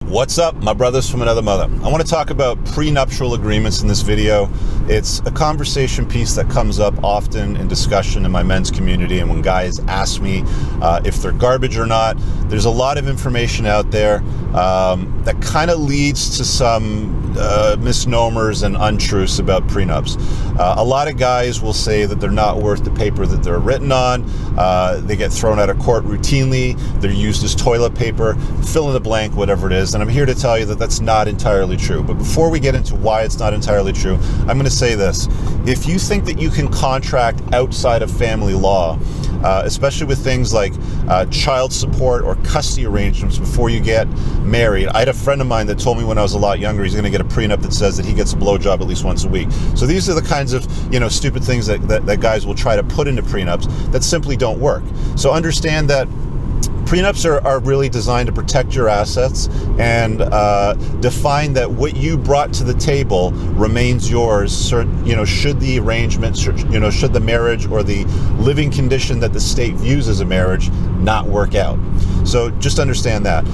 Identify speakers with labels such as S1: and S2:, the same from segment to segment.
S1: What's up, my brothers from another mother? I want to talk about prenuptial agreements in this video. It's a conversation piece that comes up often in discussion in my men's community, and when guys ask me if they're garbage or not. There's a lot of information out there that kind of leads to some misnomers and untruths about prenups. A lot of guys will say that they're not worth the paper that they're written on. They get thrown out of court routinely. They're used as toilet paper, fill in the blank, whatever it is. And I'm here to tell you that that's not entirely true. But before we get into why it's not entirely true, I'm going to say this. If you think that you can contract outside of family law, especially with things like child support or custody arrangements before you get married. I had a friend of mine that told me when I was a lot younger he's going to get a prenup that says that he gets a blowjob at least once a week. So these are the kinds of stupid things that guys will try to put into prenups that simply don't work. So understand that prenups are really designed to protect your assets and define that what you brought to the table remains yours. Should the arrangement, should the marriage or the living condition that the state views as a marriage not work out. So just understand that.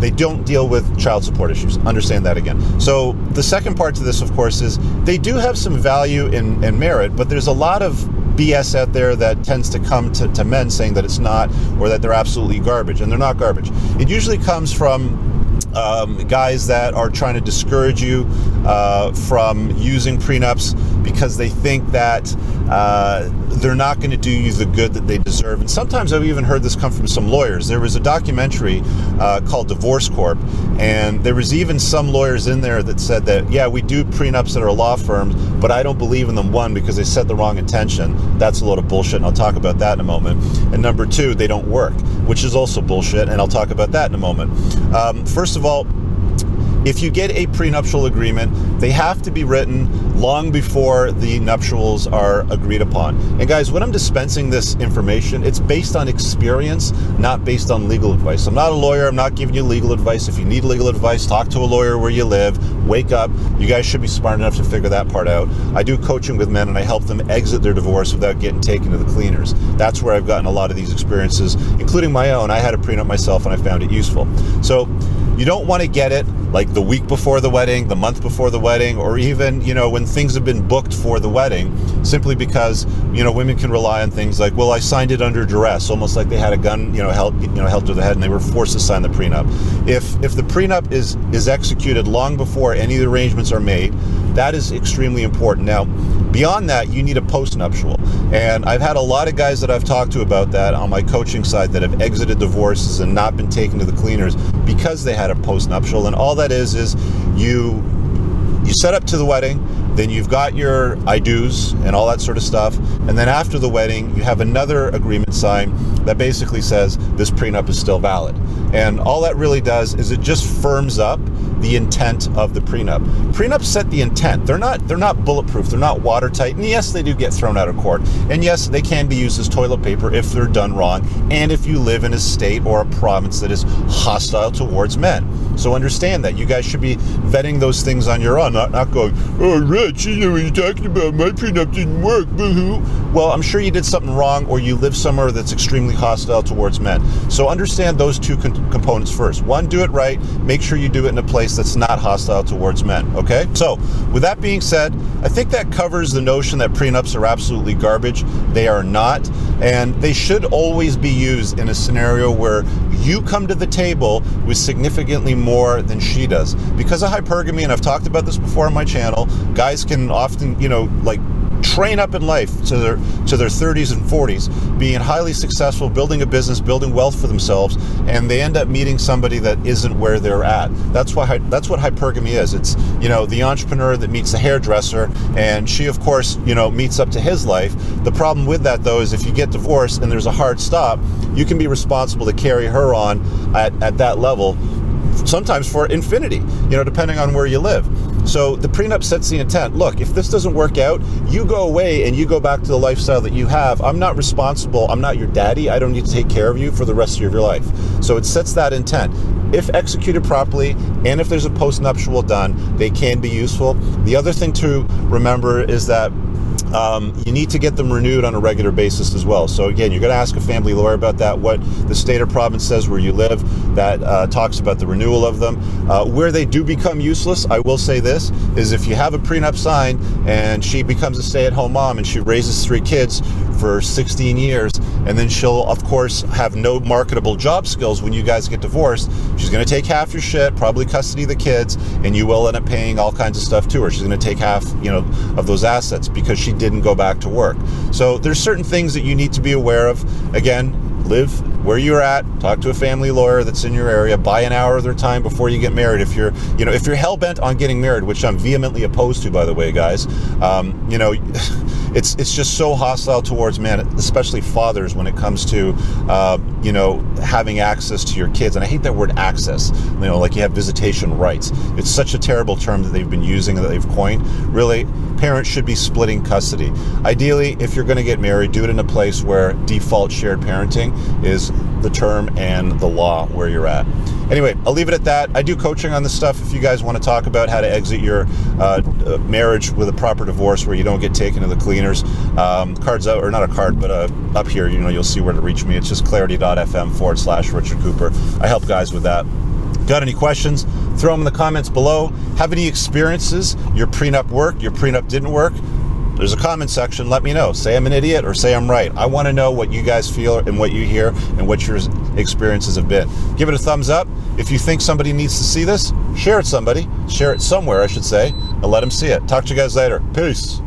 S1: They don't deal with child support issues. Understand that again. So the second part to this, of course, is they do have some value in merit, but there's a lot of BS out there that tends to come to men saying that it's not, or that they're absolutely garbage, and they're not garbage. It usually comes from guys that are trying to discourage you from using prenups because they think that they're not going to do you the good that they deserve. And sometimes I've even heard this come from some lawyers. There was a documentary called Divorce Corp, and there was even some lawyers in there that said that, yeah, we do prenups at our law firms, but I don't believe in them, one, because they set the wrong intention. That's a load of bullshit, and I'll talk about that in a moment. And number two, they don't work, which is also bullshit, and I'll talk about that in a moment. First of all, if you get a prenuptial agreement, they have to be written long before the nuptials are agreed upon. And guys, when I'm dispensing this information, it's based on experience, not based on legal advice. I'm not a lawyer. I'm not giving you legal advice. If you need legal advice, talk to a lawyer where you live. Wake up. You guys should be smart enough to figure that part out. I do coaching with men, and I help them exit their divorce without getting taken to the cleaners. That's where I've gotten a lot of these experiences, including my own. I had a prenup myself, and I found it useful. So you don't want to get it like the week before the wedding, the month before the wedding, or even, when things have been booked for the wedding, simply because, women can rely on things like, well, I signed it under duress, almost like they had a gun, held to the head, and they were forced to sign the prenup. If the prenup is executed long before any of the arrangements are made, that is extremely important. Now, beyond that, you need a postnuptial. And I've had a lot of guys that I've talked to about that on my coaching side that have exited divorces and not been taken to the cleaners because they had a postnuptial. And all that is you set up to the wedding, then you've got your I do's and all that sort of stuff, and then after the wedding you have another agreement signed that basically says this prenup is still valid. And all that really does is it just firms up the intent of the prenup. Prenups set the intent. They're not bulletproof. They're not watertight. And yes, they do get thrown out of court. And yes, they can be used as toilet paper if they're done wrong, and if you live in a state or a province that is hostile towards men. So understand that. You guys should be vetting those things on your own, not going, oh, Rich, what you're talking about, my prenup didn't work, boo-hoo. Well, I'm sure you did something wrong, or you live somewhere that's extremely hostile towards men. So understand those two components first. One, do it right. Make sure you do it in a place that's not hostile towards men, okay? So with that being said, I think that covers the notion that prenups are absolutely garbage. They are not, and they should always be used in a scenario where you come to the table with significantly more than she does. Because of hypergamy, and I've talked about this before on my channel, guys can often, train up in life to their 30s and 40s, being highly successful, building a business, building wealth for themselves, and they end up meeting somebody that isn't where they're at. That's what hypergamy is. It's the entrepreneur that meets the hairdresser, and she of course meets up to his life. The problem with that though is if you get divorced and there's a hard stop, you can be responsible to carry her on at that level, sometimes for infinity, depending on where you live. So the prenup sets the intent. Look, if this doesn't work out, you go away and you go back to the lifestyle that you have. I'm not responsible. I'm not your daddy. I don't need to take care of you for the rest of your life. So it sets that intent. If executed properly, and if there's a postnuptial done, they can be useful. The other thing to remember is that you need to get them renewed on a regular basis as well. So again, you're going to ask a family lawyer about that, what the state or province says where you live. that talks about the renewal of them. Where they do become useless, I will say this, is if you have a prenup signed and she becomes a stay-at-home mom and she raises 3 kids for 16 years, and then she'll, of course, have no marketable job skills when you guys get divorced. She's going to take half your shit, probably custody of the kids, and you will end up paying all kinds of stuff to her. She's going to take half, of those assets because she didn't go back to work. So there's certain things that you need to be aware of. Again, live where you're at, talk to a family lawyer that's in your area, buy an hour of their time before you get married. If you're hell-bent on getting married, which I'm vehemently opposed to, by the way, guys, it's just so hostile towards men, especially fathers, when it comes to, having access to your kids. And I hate that word access, like you have visitation rights. It's such a terrible term that they've been using, that they've coined. Really, parents should be splitting custody. Ideally, if you're going to get married, do it in a place where default shared parenting is the term and the law where you're at. Anyway, I'll leave it at that. I do coaching on this stuff if you guys want to talk about how to exit your marriage with a proper divorce where you don't get taken to the cleaners. Cards out, or not a card, but up here, you'll see where to reach me. It's just clarity.fm/Richard Cooper. I help guys with that. Got any questions? Throw them in the comments below. Have any experiences? Your prenup worked, your prenup didn't work? There's a comment section. Let me know. Say I'm an idiot or say I'm right. I want to know what you guys feel and what you hear and what your experiences have been. Give it a thumbs up. If you think somebody needs to see this, share it somewhere, I should say, and let them see it. Talk to you guys later. Peace.